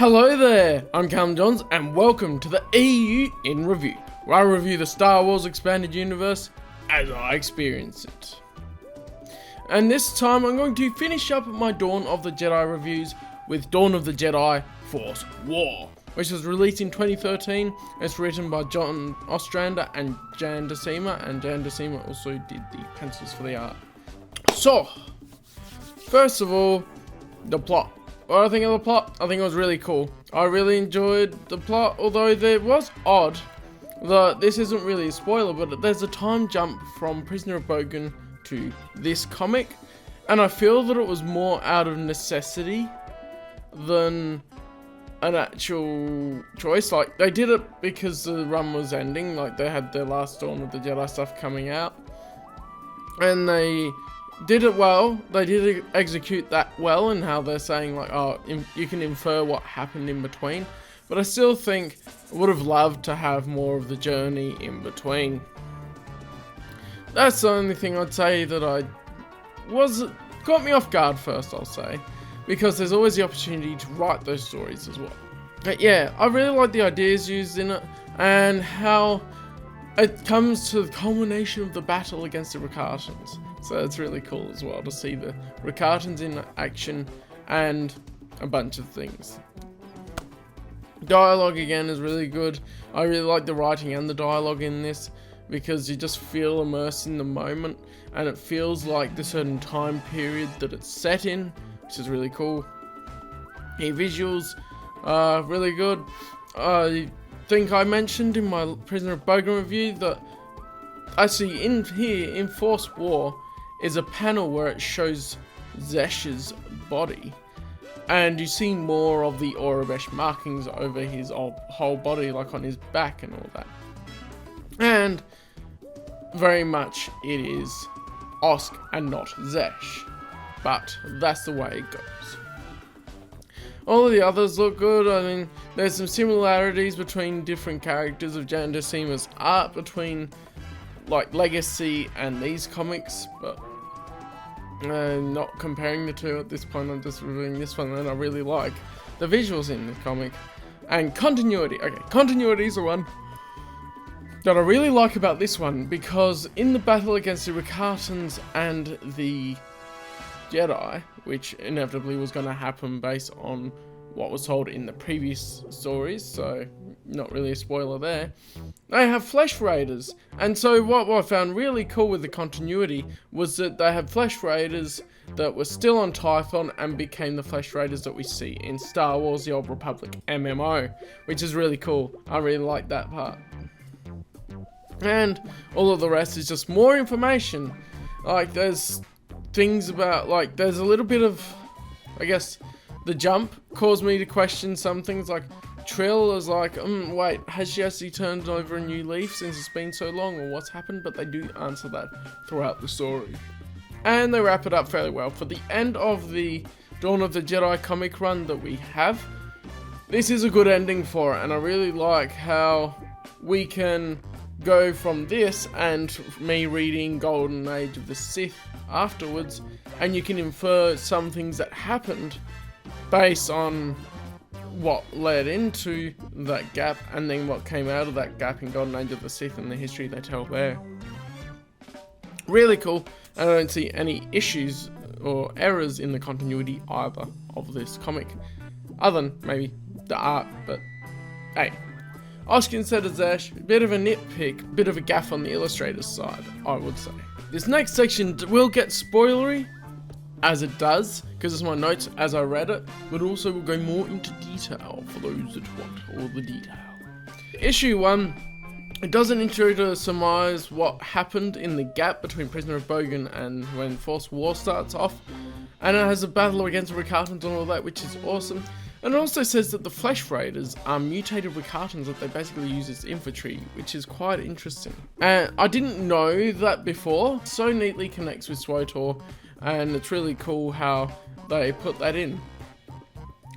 Hello there, I'm Callum Johns and welcome to the EU in Review, where I review the Star Wars Expanded Universe as I experience it. And this time I'm going to finish up my Dawn of the Jedi reviews with Dawn of the Jedi Force War, which was released in 2013. It's written by John Ostrander and Jan DeSima, and Jan DeSima also did the pencils for the art. So, first of all, the plot. What do I think of the plot? I think it was really cool. I really enjoyed the plot, although it was odd that this isn't really a spoiler, but there's a time jump from Prisoner of Bogan to this comic, and I feel that it was more out of necessity than an actual choice. Like, they did it because the run was ending, like they had their last Dawn of the Jedi stuff coming out, and they did it well. They did execute that well in how they're saying, like, oh, you can infer what happened in between. But I still think I would have loved to have more of the journey in between. That's the only thing I'd say that caught me off guard first, I'll say. Because there's always the opportunity to write those stories as well. But yeah, I really like the ideas used in it, and how it comes to the culmination of the battle against the Rakatans. So it's really cool as well to see the Rakatans in action and a bunch of things. Dialogue again is really good. I really like the writing and the dialogue in this, because you just feel immersed in the moment, and it feels like the certain time period that it's set in, which is really cool. The visuals are really good. I think I mentioned in my Prisoner of Bogan review that actually in Force War is a panel where it shows Zesh's body, and you see more of the Aurebesh markings over his whole body, like on his back and all that. And very much it is Osk and not Zesh, but that's the way it goes. All of the others look good. I mean, there's some similarities between different characters of Jan DeSima's art between like Legacy and these comics, but not comparing the two at this point. I'm just reviewing this one, and I really like the visuals in the comic. And continuity. Okay, continuity is the one that I really like about this one, because in the battle against the Rakatans and the Jedi, which inevitably was going to happen based on what was told in the previous stories, so not really a spoiler there, they have Flesh Raiders. And so what I found really cool with the continuity was that they had Flesh Raiders that were still on Tython and became the Flesh Raiders that we see in Star Wars The Old Republic MMO, which is really cool. I really like that part. And all of the rest is just more information. Like, there's things about, like, there's a little bit of, I guess, the jump caused me to question some things. Like, Trill is like, wait, has she actually turned over a new leaf since it's been so long, or what's happened? But they do answer that throughout the story. And they wrap it up fairly well. For the end of the Dawn of the Jedi comic run that we have, this is a good ending for it, and I really like how we can go from this and me reading Golden Age of the Sith afterwards, and you can infer some things that happened based on what led into that gap, and then what came out of that gap in Golden Age of the Sith and the history they tell there. Really cool, and I don't see any issues or errors in the continuity either of this comic, other than maybe the art, but hey. Osk instead of Zesh, bit of a nitpick, bit of a gaff on the illustrator's side, I would say. This next section will get spoilery, as it does, because it's my notes as I read it, but also will go more into detail for those that want all the detail. Issue 1, it doesn't intro to surmise what happened in the gap between Prisoner of Bogan and when Force War starts off, and it has a battle against the Rakatans and all that, which is awesome. And it also says that the Flesh Raiders are mutated Rakatans that they basically use as infantry, which is quite interesting. And I didn't know that before. So neatly connects with SWTOR, and it's really cool how they put that in.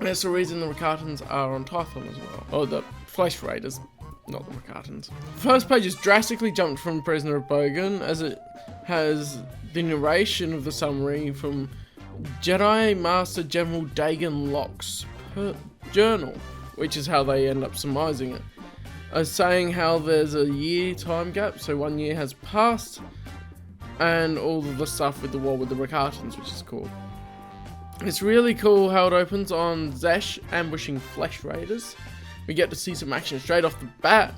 And that's the reason the Rakatans are on Tython as well. Or the Flesh Raiders, not the Rakatans. The first page is drastically jumped from Prisoner of Bogan, as it has the narration of the summary from Jedi Master General Dagan Locke's journal, which is how they end up surmising it. Saying how there's a year time gap, so 1 year has passed, and all of the stuff with the war with the Rakatans, which is cool. It's really cool how it opens on Zesh ambushing Flesh Raiders. We get to see some action straight off the bat.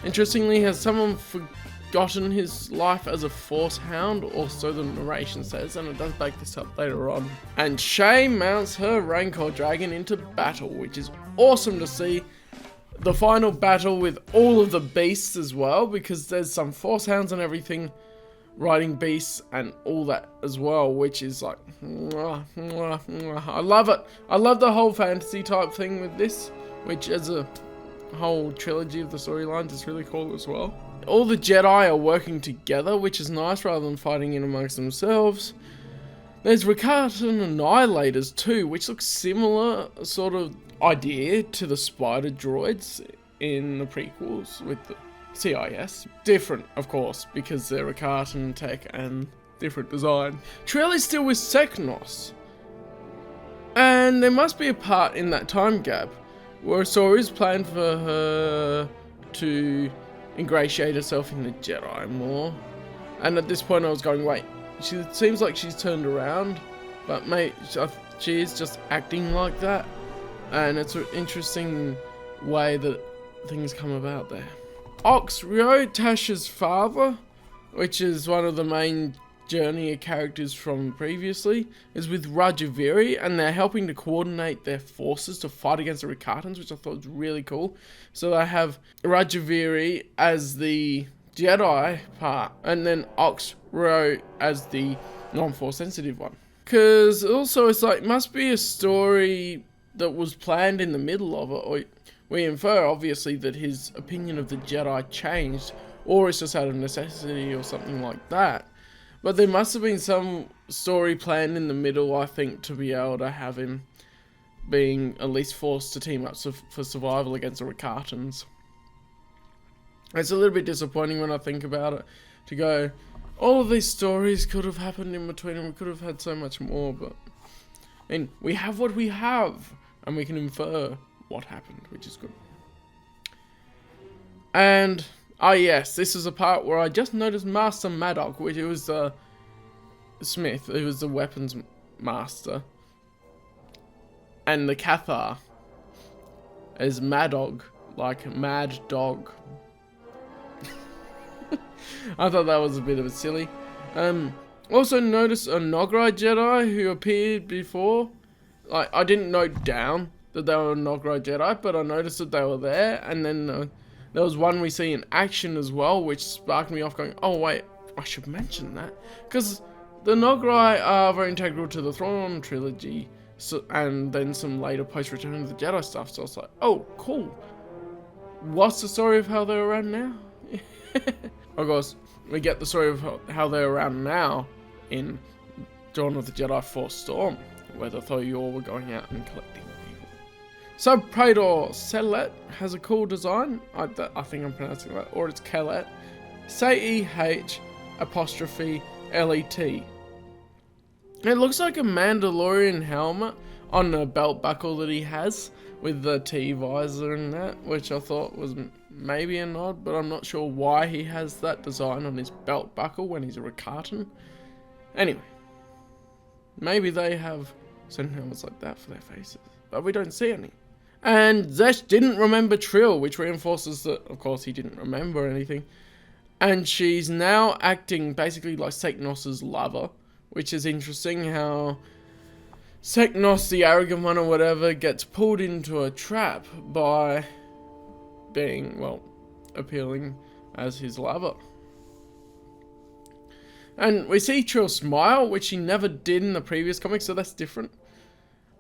Interestingly, has someone forgotten his life as a Force Hound, or so the narration says, and it does back this up later on. And Shay mounts her Rancor Dragon into battle, which is awesome to see. The final battle with all of the beasts as well, because there's some Force Hounds and everything riding beasts and all that as well, which is like, I love it. I love the whole fantasy type thing with this, which as a whole trilogy of the storylines is really cool as well. All the Jedi are working together, which is nice, rather than fighting in amongst themselves. There's Rakatan Annihilators too, which looks similar sort of idea to the spider droids in the prequels with the CIS. Different, of course, because they're Rakatan tech and different design. Trill is still with Seknos, and there must be a part in that time gap where a story is planned for her to ingratiate herself in the Jedi more. And at this point I was going, wait, she seems like she's turned around, but mate, she is just acting like that. And it's an interesting way that things come about there. Ox Ryotash's father, which is one of the main Journey characters from previously, is with Rajaviri, and they're helping to coordinate their forces to fight against the Rakatans, which I thought was really cool. So they have Rajaviri as the Jedi part, and then Ox Ryo as the non-force sensitive one. Because also it's like, must be a story that was planned in the middle of it, or we infer obviously that his opinion of the Jedi changed, or it's just out of necessity or something like that. But there must have been some story planned in the middle, I think, to be able to have him being at least forced to team up for survival against the Rakatans. It's a little bit disappointing when I think about it, to go, all of these stories could have happened in between and we could have had so much more, but and we have what we have, and we can infer what happened, which is good. And yes, this is a part where I just noticed Master Madog, which it was Smith, who was the weapons master, and the Cathar is Madog, like Mad Dog. I thought that was a bit of a silly. Also noticed a Noghri Jedi who appeared before. Like, I didn't note down that they were a Noghri Jedi, but I noticed that they were there, and then there was one we see in action as well, which sparked me off going, oh wait, I should mention that. Because the Noghri are very integral to the Thrawn trilogy, so, and then some later post-Return of the Jedi stuff, so I was like, oh, cool. What's the story of how they're around now? Of course, we get the story of how they're around now in Dawn of the Jedi Force Storm, where the Thoyor were going out and collecting people. So Praetor Celet has a cool design. I think I'm pronouncing it right, or it's Kelet. C-E-H apostrophe L-E-T. It looks like a Mandalorian helmet on the belt buckle that he has, with the T visor and that, which I thought was maybe a nod, but I'm not sure why he has that design on his belt buckle when he's a Rakatan. Anyway, maybe they have certain helmets like that for their faces, but we don't see any. And Zesh didn't remember Trill, which reinforces that, of course, he didn't remember anything. And she's now acting basically like Seknos's lover, which is interesting how Seknos, the arrogant one or whatever, gets pulled into a trap by being, well, appealing as his lover. And we see Trill smile, which she never did in the previous comics, so that's different.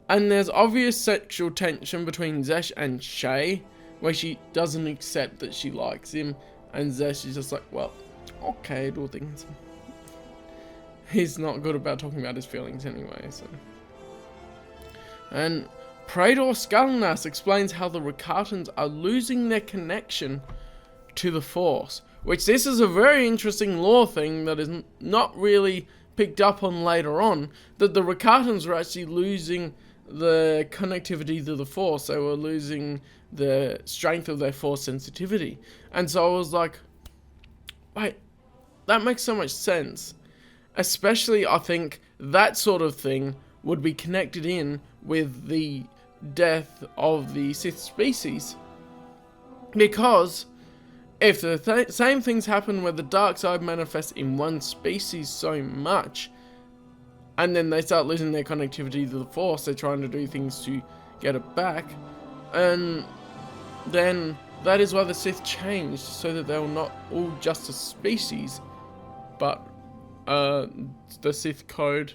And there's obvious sexual tension between Zesh and Shay, where she doesn't accept that she likes him, and Zesh is just like, well, okay, do things. He's not good about talking about his feelings anyway, so. And Praetor Skulnas explains how the Rakatans are losing their connection to the Force, which this is a very interesting lore thing that is not really picked up on later on, that the Rakatans are actually losing the connectivity to the Force. They were losing the strength of their Force sensitivity. And so I was like, wait, that makes so much sense. Especially, I think, that sort of thing would be connected in with the death of the Sith species. Because if the same things happen where the dark side manifests in one species so much, and then they start losing their connectivity to the Force, they're trying to do things to get it back, and then that is why the Sith changed, so that they were not all just a species, but the Sith code,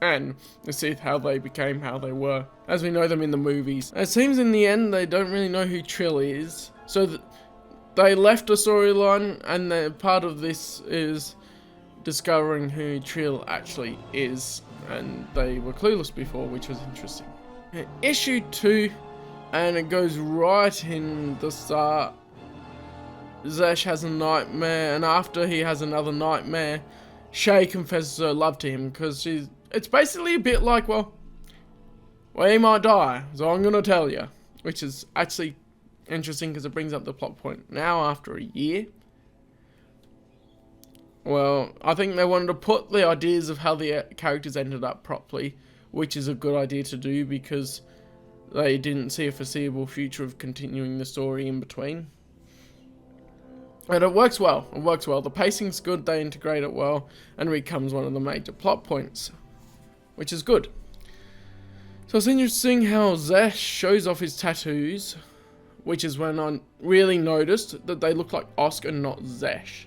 and the Sith, how they became how they were, as we know them in the movies. It seems in the end they don't really know who Trill is, so they left a storyline, and part of this is discovering who Trill actually is, and they were clueless before, which was interesting. Issue 2, and it goes right in the start. Zesh has a nightmare, and after he has another nightmare, Shay confesses her love to him, because it's basically a bit like, well, he might die, so I'm gonna tell you, which is actually interesting because it brings up the plot point now after a year. Well, I think they wanted to put the ideas of how the characters ended up properly, which is a good idea to do because they didn't see a foreseeable future of continuing the story in between. And it works well. It works well. The pacing's good, they integrate it well, and it becomes one of the major plot points, which is good. So it's interesting how Zesh shows off his tattoos, which is when I really noticed that they look like Oscar, not Zesh.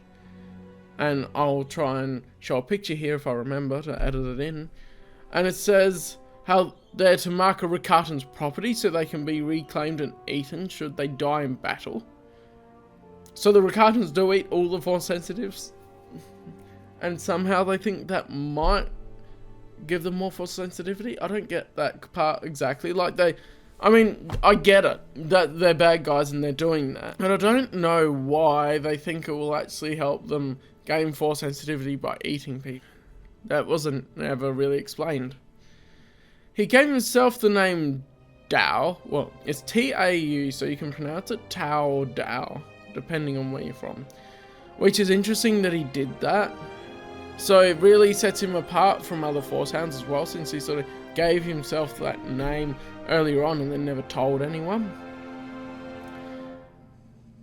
And I'll try and show a picture here if I remember to edit it in. And it says how they're to mark a Rickarton's property so they can be reclaimed and eaten should they die in battle. So the Rickartons do eat all the Force sensitives. And somehow they think that might give them more Force sensitivity. I don't get that part exactly. I mean, I get it, that they're bad guys and they're doing that. But I don't know why they think it will actually help them gain Force sensitivity by eating people. That wasn't ever really explained. He gave himself the name Dao. Well, it's T-A-U, so you can pronounce it Tao or Dao, depending on where you're from. Which is interesting that he did that. So it really sets him apart from other Force Hounds as well, since he sort of gave himself that name earlier on and then never told anyone.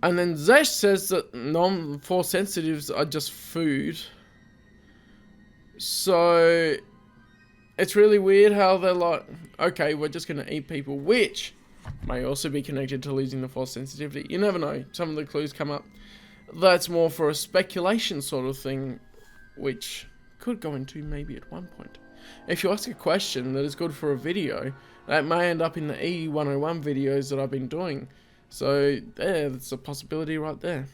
And then Zesh says that non-Force sensitives are just food. So it's really weird how they're like, okay, we're just going to eat people, which may also be connected to losing the Force sensitivity. You never know. Some of the clues come up. That's more for a speculation sort of thing, which could go into maybe at one point. If you ask a question that is good for a video, that may end up in the E101 videos that I've been doing. So that's a possibility right there.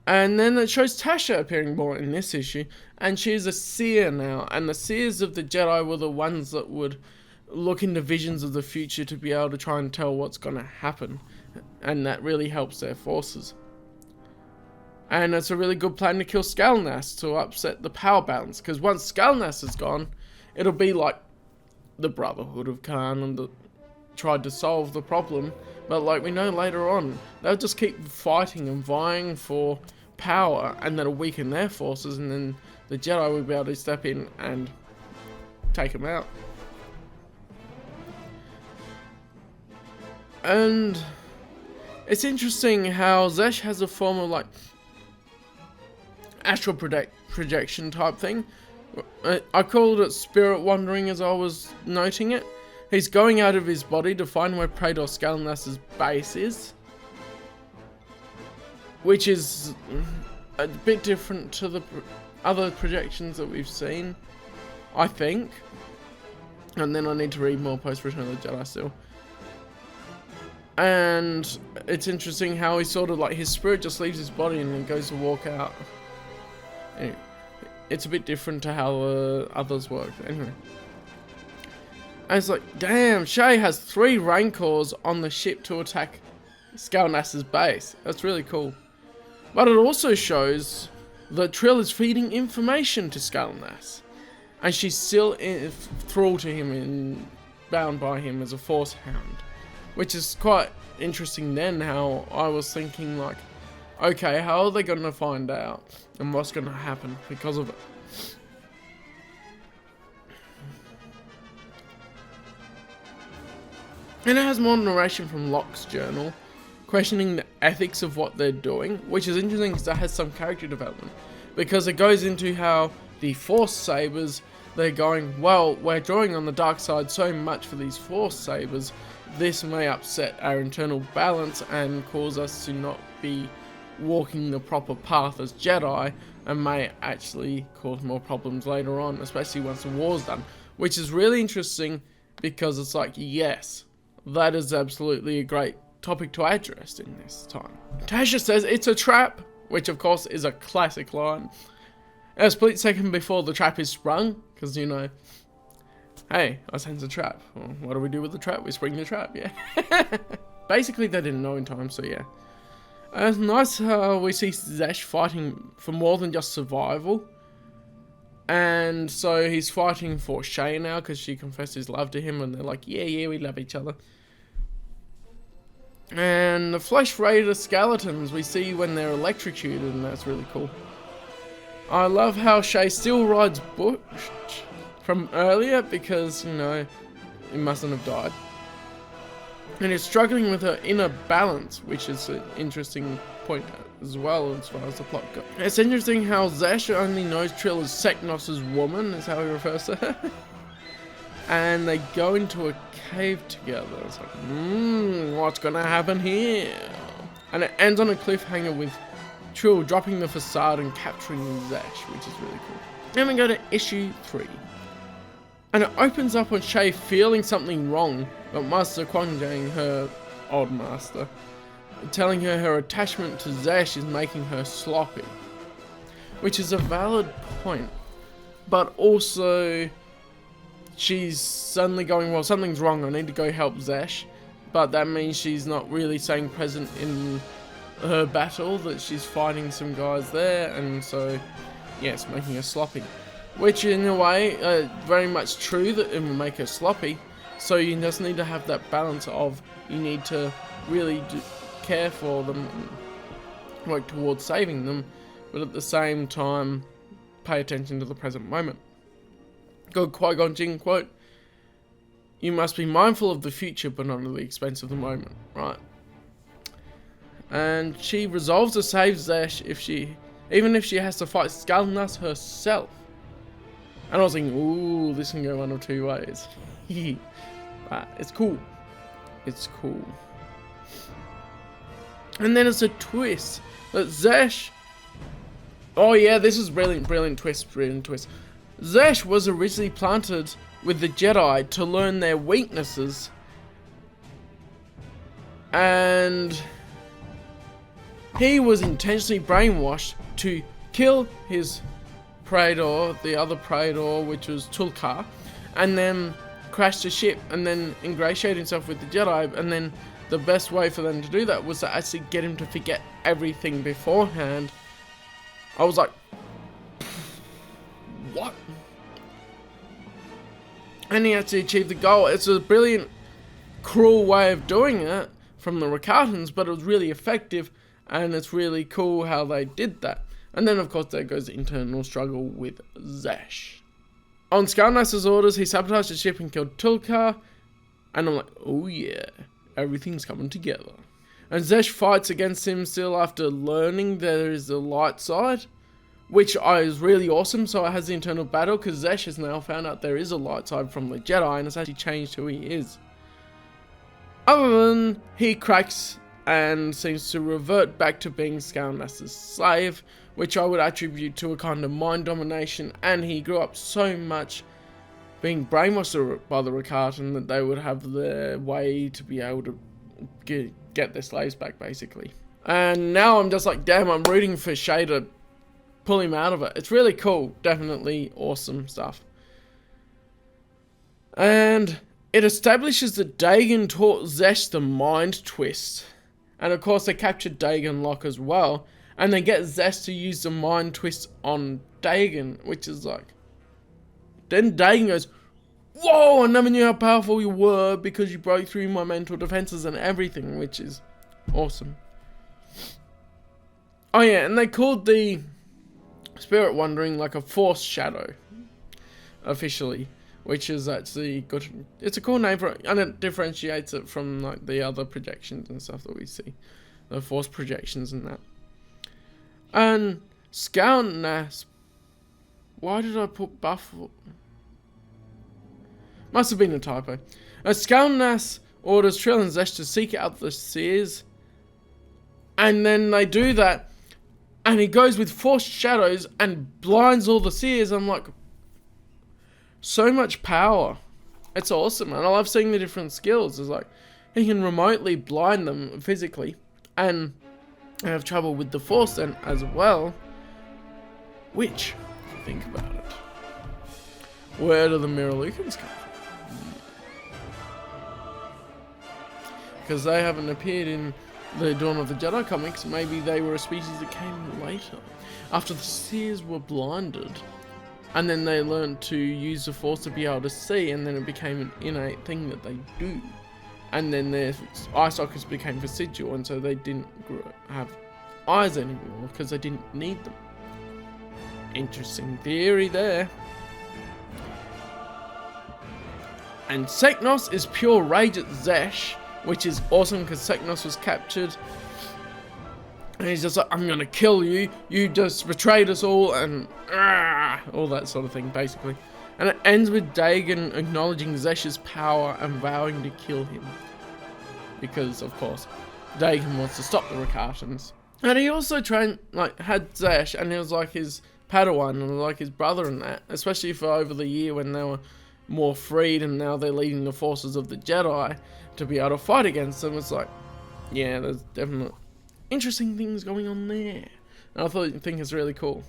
And then it shows Tasha appearing more in this issue, and she's a seer now, and the seers of the Jedi were the ones that would look into visions of the future to be able to try and tell what's going to happen, and that really helps their forces. And it's a really good plan to kill Skalnas to upset the power balance, because once Skalnas is gone, it'll be like the Brotherhood of Khan and tried to solve the problem, but like we know later on, they'll just keep fighting and vying for power, and that'll weaken their forces, and then the Jedi will be able to step in and take them out. And it's interesting how Zesh has a form of like astral projection type thing. I called it spirit wandering as I was noting it. He's going out of his body to find where Praetor Skalnas' base is, which is a bit different to the other projections that we've seen, I think. And then I need to read more post Return of the Jedi still. And it's interesting how he sort of like his spirit just leaves his body and then goes to walk out. Anyway, it's a bit different to how others work. Anyway. And it's like, damn, Shay has 3 Rancors on the ship to attack Skalnas' base. That's really cool. But it also shows that Trill is feeding information to Skalnas. and she's still thrall to him and bound by him as a Force hound, which is quite interesting. Then how I was thinking like, okay, how are they going to find out and what's going to happen because of it? And it has more narration from Locke's journal, questioning the ethics of what they're doing, which is interesting because that has some character development. Because it goes into how the Force Sabers, they're going, well, we're drawing on the dark side so much for these Force Sabers, this may upset our internal balance and cause us to not be walking the proper path as Jedi, and may actually cause more problems later on, especially once the war's done. Which is really interesting because it's like, yes, that is absolutely a great topic to address in this time. Tasha says it's a trap, which of course is a classic line. A split second before the trap is sprung, because you know, hey, I sense a trap. Well, what do we do with the trap? We spring the trap, yeah. Basically, they didn't know in time, so yeah. It's nice how we see Zesh fighting for more than just survival. And so he's fighting for Shay now because she confessed his love to him, and they're like, yeah, we love each other. And the Flesh Raider skeletons we see when they're electrocuted, and that's really cool. I love how Shay still rides Bush from earlier because, you know, he mustn't have died. And is struggling with her inner balance, which is an interesting point as well as far as the plot goes. It's interesting how Zesh only knows Trill as Seknos's woman, is how he refers to her. And they go into a cave together. It's like, what's gonna happen here? And it ends on a cliffhanger with Trill dropping the facade and capturing Zesh, which is really cool. Then we go to issue 3. And it opens up on Shay feeling something wrong, but Master Kwangdang, her old master, telling her attachment to Zesh is making her sloppy. Which is a valid point. But also, she's suddenly going, well, something's wrong, I need to go help Zesh. But that means she's not really staying present in her battle, that she's fighting some guys there, and so, yes, making her sloppy. Which, in a way, very much true that it will make her sloppy. So you just need to have that balance of, you need to really care for them, and work towards saving them, but at the same time, pay attention to the present moment. Good Qui-Gon Jinn quote, you must be mindful of the future, but not at the expense of the moment, right? And she resolves to save Zesh even if she has to fight Skalnas herself. And I was thinking, ooh, this can go one of two ways. But it's cool. It's cool. And then it's a twist that Zesh... Oh yeah, this is brilliant twist. Zesh was originally planted with the Jedi to learn their weaknesses. And he was intentionally brainwashed to kill his Praetor, the other Praetor, which was Tulkar, and then crash the ship and then ingratiate himself with the Jedi. And then the best way for them to do that was to actually get him to forget everything beforehand. I was like, what? And he actually achieved the goal. It's a brilliant, cruel way of doing it from the Rakatans, but it was really effective, and it's really cool how they did that. And then, of course, there goes the internal struggle with Zesh. On Skalnas' orders, he sabotaged the ship and killed Tulkar. And I'm like, oh yeah, everything's coming together. And Zesh fights against him still after learning there is a light side, which is really awesome. So it has the internal battle, because Zesh has now found out there is a light side from the Jedi, and it's actually changed who he is. Other than he cracks and seems to revert back to being Skalnas' slave, which I would attribute to a kind of mind domination, and he grew up so much being brainwashed by the Rakatan that they would have their way to be able to get their slaves back, basically. And now I'm just like, damn, I'm rooting for Shay to pull him out of it. It's really cool, definitely awesome stuff. And it establishes that Dagan taught Zesh the mind twist. And of course they captured Dagan Locke as well. And they get Zesh to use the mind twist on Dagan, which is like, then Dagon goes, whoa, I never knew how powerful you were because you broke through my mental defenses and everything, which is awesome. Oh yeah, and they called the Spirit Wandering like a Force Shadow, officially, which is actually good. It's a cool name for it, and it differentiates it from like the other projections and stuff that we see, the Force projections and that. And Scoutnas, why did I put Buffalo? Must have been a typo. Scoutnas orders Trill and Zesh to seek out the Seers, and then they do that. And he goes with Force Shadows and blinds all the Seers. I'm like, so much power. It's awesome. And I love seeing the different skills. It's like, he can remotely blind them physically. And have trouble with the Force then as well. Which, think about it. Where do the Mirror Lucans come from? Because they haven't appeared in the Dawn of the Jedi comics. Maybe they were a species that came later, after the Seers were blinded, and then they learned to use the Force to be able to see, and then it became an innate thing that they do, and then their eye sockets became vestigial, and so they didn't have eyes anymore because they didn't need them. Interesting theory there. And Seknos is pure rage at Zesh, which is awesome because Seknos was captured. And he's just like, I'm gonna kill you. You just betrayed us all, and all that sort of thing, basically. And it ends with Dagon acknowledging Zesh's power and vowing to kill him. Because, of course, Dagon wants to stop the Rakatans. And he also had Zesh, and he was like his Padawan, and like his brother and that. Especially for over the year when they were more freed, and now they're leading the forces of the Jedi to be able to fight against them. It's like, yeah, there's definitely interesting things going on there. And I think it's really cool.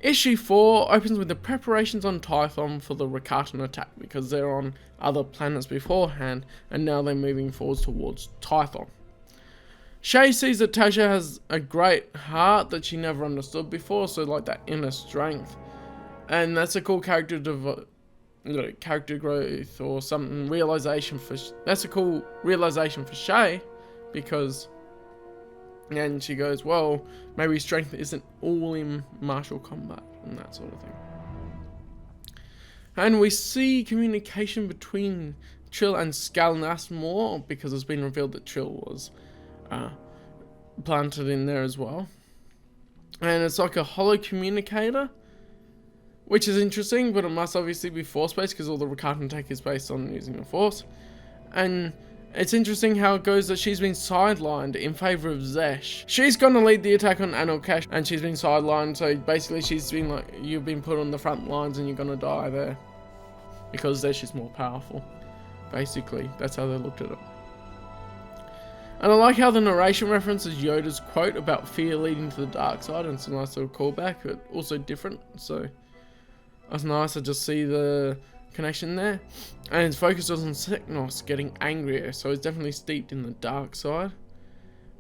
Issue 4 opens with the preparations on Tython for the Rakatan attack, because they're on other planets beforehand, and now they're moving forwards towards Tython. Shay sees that Tasha has a great heart that she never understood before, so like that inner strength. And that's a cool character growth or something, realization for, that's a cool realization for Shay, because then she goes, well, maybe strength isn't all in martial combat and that sort of thing. And we see communication between Trill and Skalnas more, because it's been revealed that Trill was planted in there as well. And it's like a hollow communicator, which is interesting, but it must obviously be Force-based because all the Rakatan tech is based on using the Force. And it's interesting how it goes that she's been sidelined in favor of Zesh. She's going to lead the attack on Anil Kash, and she's been sidelined, so basically she's been like, you've been put on the front lines and you're going to die there. Because Zesh is more powerful. Basically, that's how they looked at it. And I like how the narration references Yoda's quote about fear leading to the dark side, and it's a nice little callback, but also different, so that's nice to just see the connection there. And it's focused on Seknos getting angrier, so it's definitely steeped in the dark side.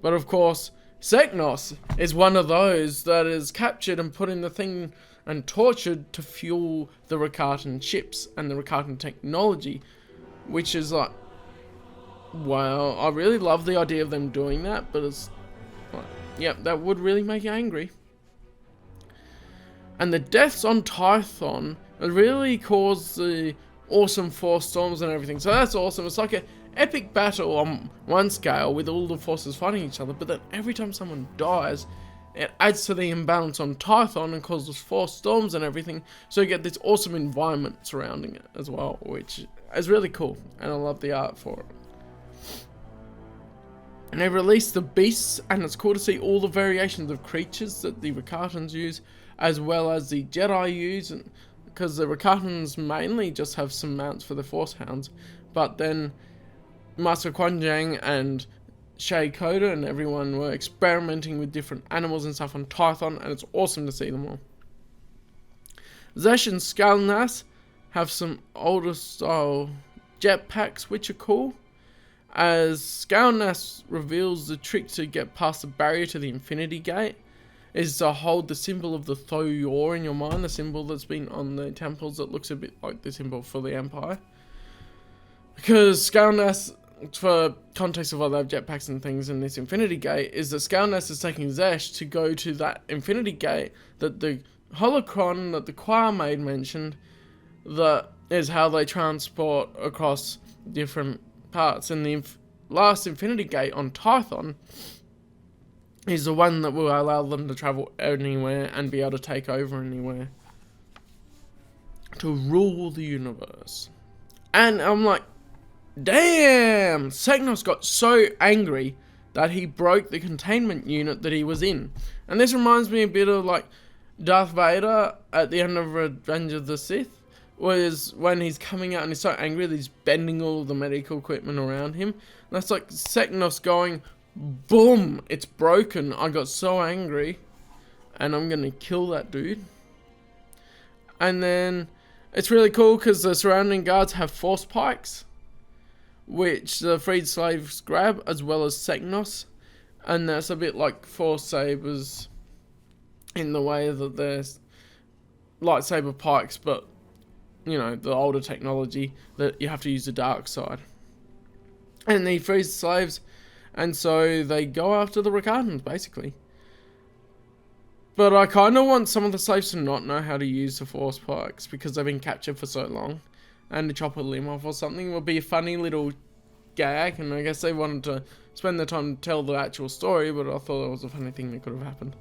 But of course, Seknos is one of those that is captured and put in the thing and tortured to fuel the Rakatan chips and the Rakatan technology, which is like, wow, I really love the idea of them doing that, but it's like, yep, that would really make you angry. And the deaths on Tython really cause the awesome Force storms and everything, so that's awesome. It's like an epic battle on one scale with all the forces fighting each other, but then every time someone dies, it adds to the imbalance on Tython and causes Force storms and everything, so you get this awesome environment surrounding it as well, which is really cool, and I love the art for it. And they released the beasts, and it's cool to see all the variations of creatures that the Rakatans use, as well as the Jedi use, because the Rakatans mainly just have some mounts for the Force Hounds, but then Master Quanjang and Shay Koda and everyone were experimenting with different animals and stuff on Tython, and it's awesome to see them all. Zesh and Skalnas have some older style jetpacks, which are cool, as Skalnas reveals the trick to get past the barrier to the Infinity Gate, is to hold the symbol of the Thoyor in your mind, the symbol that's been on the temples that looks a bit like the symbol for the Empire. Because Scaleness, for context of why they have jetpacks and things in this Infinity Gate, is that Scaleness is taking Zesh to go to that Infinity Gate that the holocron that the choir maid mentioned, that is how they transport across different parts. And the last Infinity Gate on Tython is the one that will allow them to travel anywhere and be able to take over anywhere. To rule the universe. And I'm like, damn! Seknos got so angry that he broke the containment unit that he was in. And this reminds me a bit of like Darth Vader at the end of Revenge of the Sith, was when he's coming out and he's so angry that he's bending all the medical equipment around him. And that's like Seknos going, boom, it's broken. I got so angry and I'm gonna kill that dude. And then it's really cool because the surrounding guards have force pikes, which the freed slaves grab, as well as Seknos. And that's a bit like force sabers in the way that there's lightsaber pikes, but you know, the older technology that you have to use the dark side. And he frees the slaves, and so they go after the Rakatans, basically. But I kind of want some of the slaves to not know how to use the force pikes because they've been captured for so long, and to chop a limb off or something would be a funny little gag. And I guess they wanted to spend their time to tell the actual story, but I thought it was a funny thing that could have happened.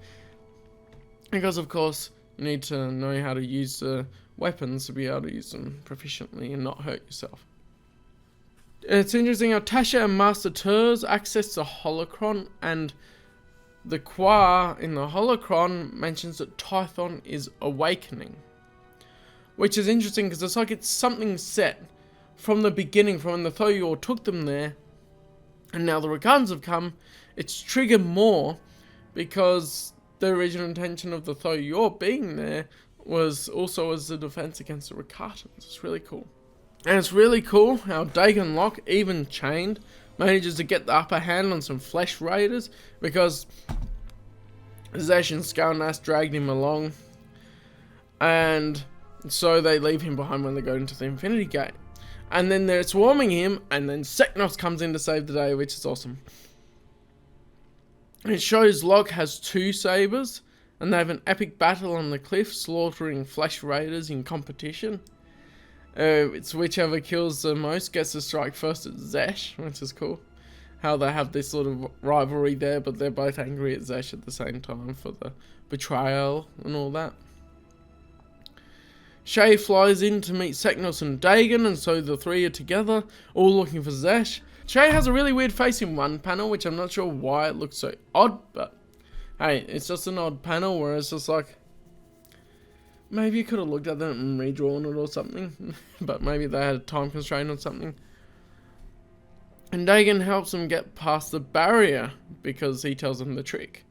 Because of course you need to know how to use the weapons to be able to use them proficiently and not hurt yourself. It's interesting how Tasha and Master Turs access the holocron, and the choir in the holocron mentions that Tython is awakening. Which is interesting because it's like it's something set from the beginning, from when the Thoyor took them there, and now the Rakans have come. It's triggered more because the original intention of the Thoyor being there was also as a defense against the Rakatans. It's really cool. And it's really cool how Dagon Locke, even chained, manages to get the upper hand on some flesh raiders, because Zesh and Scaleness dragged him along, and so they leave him behind when they go into the Infinity Gate. And then they're swarming him, and then Seknos comes in to save the day, which is awesome. It shows Locke has 2 sabers, and they have an epic battle on the cliff, slaughtering flesh raiders in competition. It's whichever kills the most gets to strike first at Zesh, which is cool. How they have this sort of rivalry there, but they're both angry at Zesh at the same time for the betrayal and all that. Shay flies in to meet Seknos and Dagon, and so the 3 are together, all looking for Zesh. Shay has a really weird face in one panel, which I'm not sure why it looks so odd, but hey, it's just an odd panel where it's just like, maybe you could have looked at that and redrawn it or something, but maybe they had a time constraint or something. And Dagon helps them get past the barrier because he tells them the trick.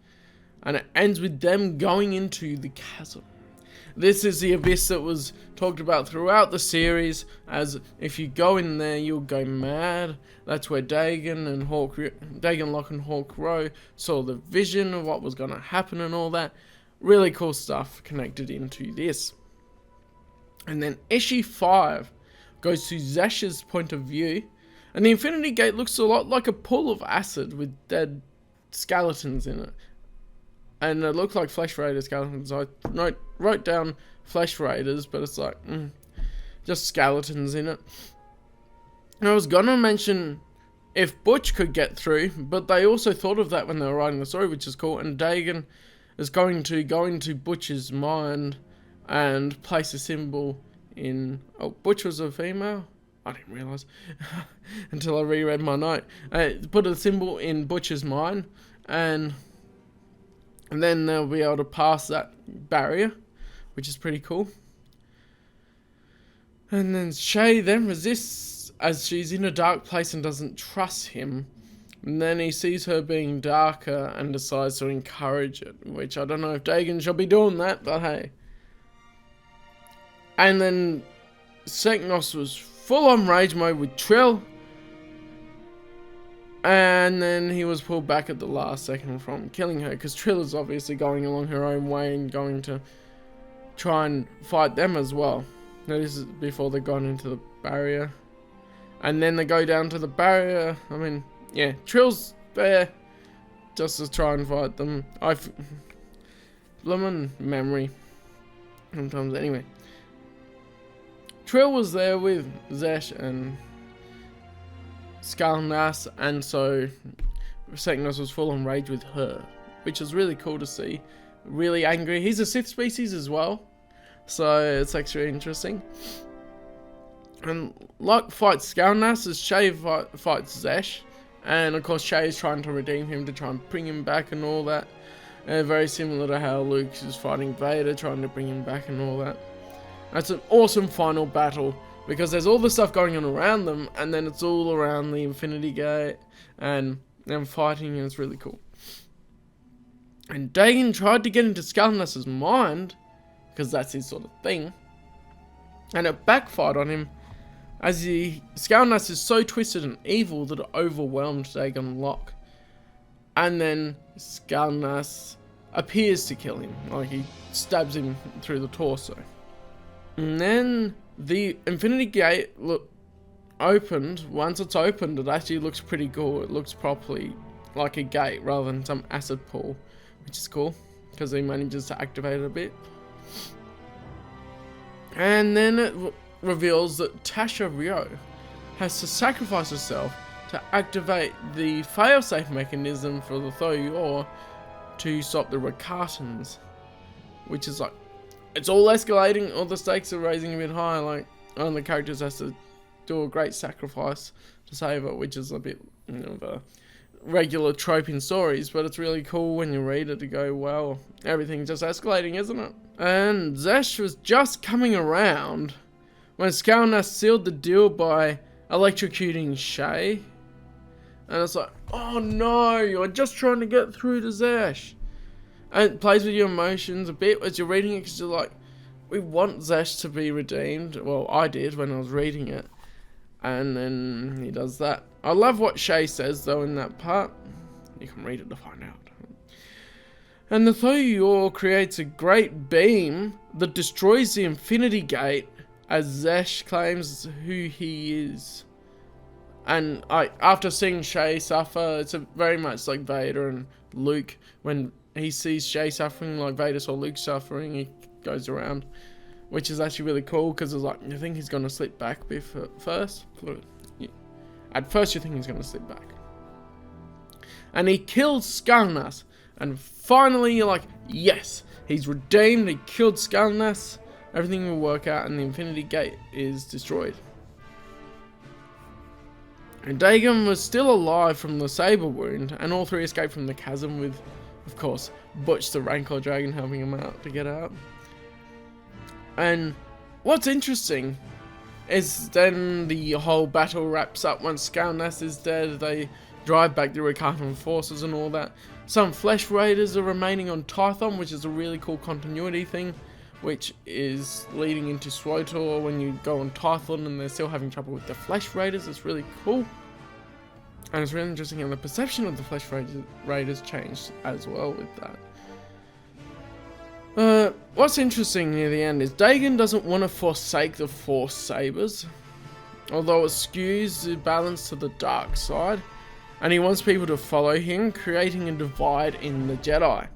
And it ends with them going into the chasm. This is the abyss that was talked about throughout the series, as if you go in there, you'll go mad. That's where Dagon Locke and Hawk Rowe saw the vision of what was going to happen and all that. Really cool stuff connected into this. And then Issue 5 goes to Zesh's point of view, and the Infinity Gate looks a lot like a pool of acid with dead skeletons in it. And it looked like Flesh Raider skeletons. I wrote down Flesh Raiders, but it's like, just skeletons in it. And I was gonna mention if Butch could get through, but they also thought of that when they were writing the story, which is cool. And Dagon is going to go into Butch's mind and place a symbol in... Oh, Butch was a female? I didn't realise until I reread my note. Put a symbol in Butch's mind, and then they'll be able to pass that barrier, which is pretty cool. And then Shay then resists as she's in a dark place and doesn't trust him. And then he sees her being darker and decides to encourage it, which I don't know if Dagon should be doing that, but hey. And then Seknos was full on rage mode with Trill. And then he was pulled back at the last second from killing her, because Trilla's obviously going along her own way and going to try and fight them as well. Now this is before they've gone into the barrier. And then they go down to the barrier. I mean, yeah, Trill's there just to try and fight them. Bloomin' memory. Sometimes, anyway. Trill was there with Zesh and Skalnas, and so Seknos was full on rage with her, which is really cool to see. Really angry. He's a Sith species as well, so it's actually interesting. And Locke fights Skalnas as Shay fights Zesh, and of course Shay is trying to redeem him to try and bring him back and all that. Very similar to how Luke is fighting Vader, trying to bring him back and all that. That's an awesome final battle, because there's all the stuff going on around them, and then it's all around the Infinity Gate, and them fighting, and it's really cool. And Dagon tried to get into Skalnas' mind, because that's his sort of thing, and it backfired on him, as Skalnas is so twisted and evil that it overwhelmed Dagon Locke. And then Skalnas appears to kill him, like he stabs him through the torso. And then the Infinity Gate opened. Once it's opened, it actually looks pretty cool. It looks properly like a gate rather than some acid pool, which is cool because he manages to activate it a bit. And then it reveals that Tasha Rio has to sacrifice herself to activate the failsafe mechanism for the Thoyor to stop the Rakatans, which is like, it's all escalating, all the stakes are raising a bit high, like one of the characters has to do a great sacrifice to save it, which is a bit, you know, of a regular trope in stories, but it's really cool when you read it to go, well, everything's just escalating, isn't it? And Zesh was just coming around when Skalnas sealed the deal by electrocuting Shay. And it's like, oh no, you're just trying to get through to Zesh. And it plays with your emotions a bit as you're reading it, because you're like, we want Zesh to be redeemed. Well, I did when I was reading it. And then he does that. I love what Shay says, though, in that part. You can read it to find out. And the Thoyor creates a great beam that destroys the Infinity Gate as Zesh claims who he is. And after seeing Shay suffer, it's very much like Vader and Luke. When he sees Shay suffering like Vader saw Luke suffering, he goes around. Which is actually really cool, because it's like, you think he's going to slip back first? At first you think he's going to slip back. And he kills Skalnas. And finally you're like, yes, he's redeemed, he killed Skalnas. Everything will work out and the Infinity Gate is destroyed. And Dagon was still alive from the saber wound, and all three escaped from the chasm with, of course, Butch the Rancor Dragon helping him out to get out. And what's interesting is then the whole battle wraps up once Skalnas is dead. They drive back the Rakatan forces and all that. Some Flesh Raiders are remaining on Tython, which is a really cool continuity thing, which is leading into SWTOR when you go on Tython and they're still having trouble with the Flesh Raiders. It's really cool. And it's really interesting how the perception of the Flesh Raiders changed as well with that. What's interesting near the end is Dagon doesn't want to forsake the Force Sabers, although it skews the balance to the dark side, and he wants people to follow him, creating a divide in the Jedi.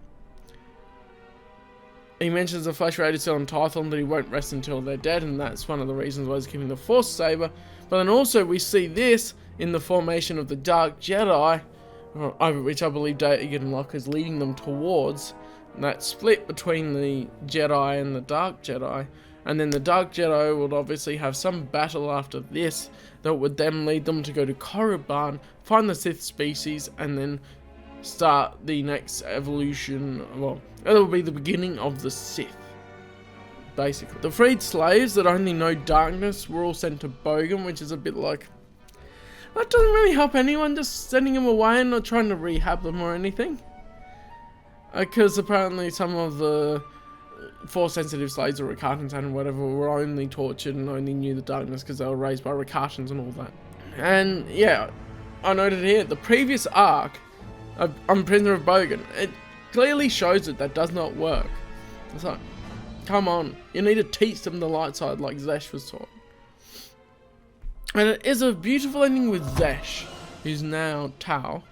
He mentions the Flesh Raiders still on Tython, that he won't rest until they're dead, and that's one of the reasons why he's keeping the Force Saber. But then also we see this in the formation of the Dark Jedi, which I believe Dagon Locke is leading them towards. That split between the Jedi and the Dark Jedi, and then the Dark Jedi would obviously have some battle after this that would then lead them to go to Korriban, find the Sith species, and then start the next evolution. Well, it will be the beginning of the Sith, basically. The freed slaves that only know darkness were all sent to Bogan, which is a bit like, that doesn't really help anyone, just sending them away and not trying to rehab them or anything. Because apparently some of the Force-sensitive slaves or Rakatans and whatever were only tortured and only knew the darkness because they were raised by Rakatans and all that. And yeah, I noted here, the previous arc on Prisoner of Bogan, it clearly shows that does not work. It's like, come on, you need to teach them the light side like Zesh was taught. And it is a beautiful ending with Zesh, who's now Tao,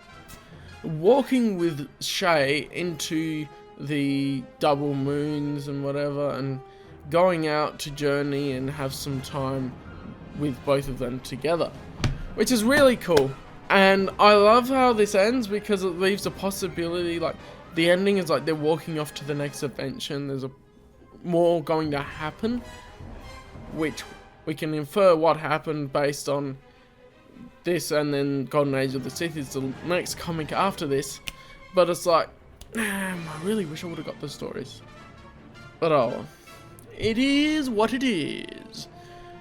walking with Shay into the double moons and whatever, and going out to journey and have some time with both of them together, which is really cool. And I love how this ends because it leaves a possibility, like the ending is like they're walking off to the next adventure and there's more going to happen, which we can infer what happened based on this, and then Golden Age of the Sith is the next comic after this. But it's like, damn, I really wish I would have got the stories. But oh, it is what it is.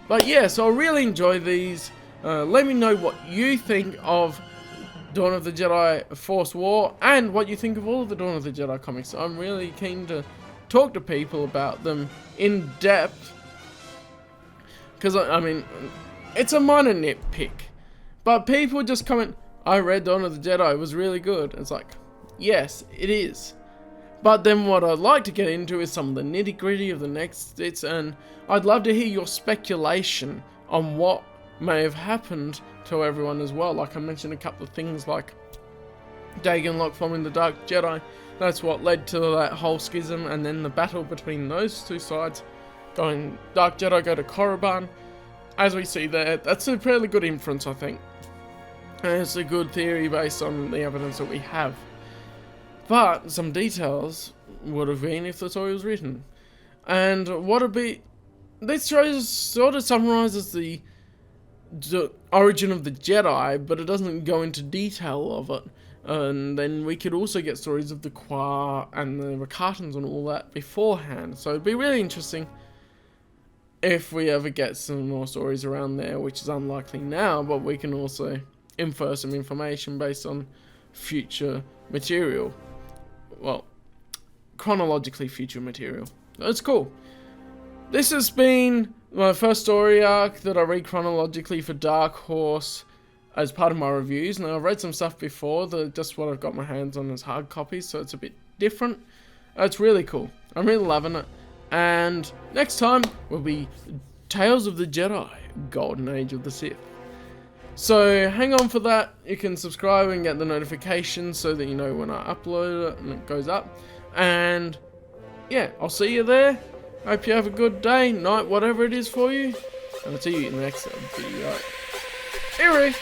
But yeah, so I really enjoy these. Let me know what you think of Dawn of the Jedi Force War, and what you think of all of the Dawn of the Jedi comics. I'm really keen to talk to people about them in depth, because I mean, it's a minor nitpick, but people just comment, I read Dawn of the Jedi, it was really good. It's like, yes, it is. But then what I'd like to get into is some of the nitty gritty of the next bits, and I'd love to hear your speculation on what may have happened to everyone as well. Like I mentioned a couple of things like Dagon Lock forming the Dark Jedi. That's what led to that whole schism, and then the battle between those two sides. Going Dark Jedi go to Korriban. As we see there, that's a fairly good inference, I think. And it's a good theory based on the evidence that we have. But some details would have been if the story was written. And what would be... This shows sort of summarizes the origin of the Jedi, but it doesn't go into detail of it. And then we could also get stories of the Qua and the Rakatans and all that beforehand. So it'd be really interesting if we ever get some more stories around there, which is unlikely now, but we can also infer some information based on future material. Well, chronologically future material. That's cool. This has been my first story arc that I read chronologically for Dark Horse as part of my reviews. Now, I've read some stuff before, just what I've got my hands on as hard copies, so it's a bit different. It's really cool. I'm really loving it. And next time will be Tales of the Jedi, Golden Age of the Sith. So hang on for that. You can subscribe and get the notifications so that you know when I upload it and it goes up. And yeah, I'll see you there. Hope you have a good day, night, whatever it is for you. And I'll see you in the next video. Eerie!